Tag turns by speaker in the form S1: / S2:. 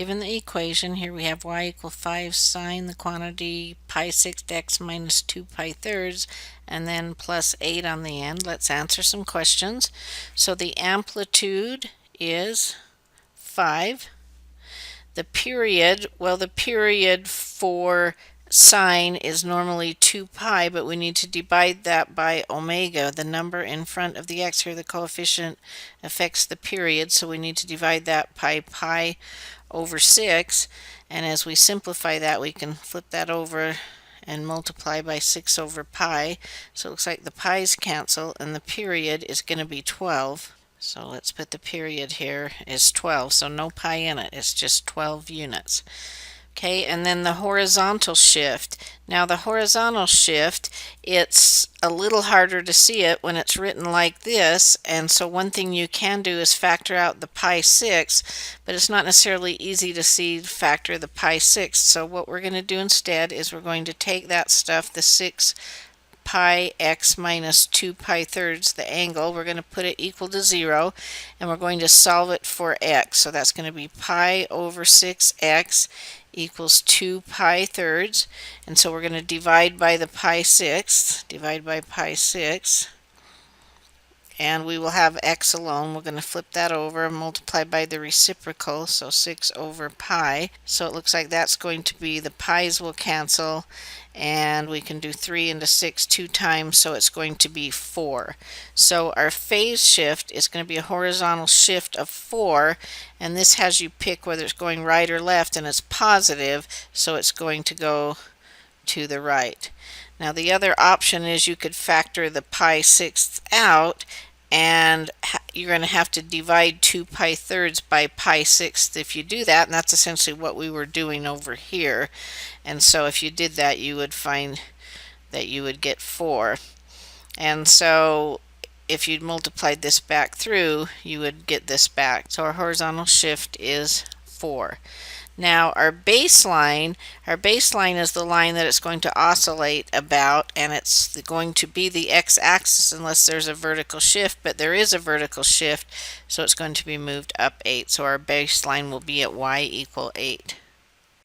S1: Given the equation, here we have y equal 5 sine the quantity pi 6th x minus 2 pi thirds, and then plus 8 on the end. Let's answer some questions. So the amplitude is 5. The period, well, the period for sine is normally 2 pi, but we need to divide that by omega. The number in front of the x here, the coefficient, affects the period, so we need to divide that by pi over 6. And as we simplify that, we can flip that over and multiply by 6 over pi. So it looks like the pi's cancel, and the period is going to be 12. So let's put the period here is 12, so no pi in it, it's just 12 units. Okay, and then the horizontal shift. Now the horizontal shift, it's a little harder to see it when it's written like this, and so one thing you can do is factor out the pi 6, but it's not necessarily easy to see factor the pi 6. So what we're going to do instead is we're going to take that stuff, the 6 pi x minus 2 pi thirds, the angle, we're going to put it equal to 0, and we're going to solve it for x. So that's going to be pi over 6x equals 2 pi thirds, and so we're going to divide by the pi 6, divide by pi 6, and we will have x alone. We're going to flip that over and multiply by the reciprocal, so 6 over pi. So it looks like that's going to be, the pi's will cancel, and we can do 3 into 6 2 times, so it's going to be 4. So our phase shift is going to be a horizontal shift of 4, and this has you pick whether it's going right or left, and it's positive, so it's going to go to the right. Now the other option is you could factor the pi 6th out, and you're going to have to divide 2 pi thirds by pi 6th if you do that, and that's essentially what we were doing over here. And so if you did that, you would find that you would get 4. And so if you multiplied this back through, you would get this back. So our horizontal shift is 4. Now our baseline is the line that it's going to oscillate about, and it's going to be the x-axis unless there's a vertical shift, but there is a vertical shift, so it's going to be moved up 8. So our baseline will be at y equal 8.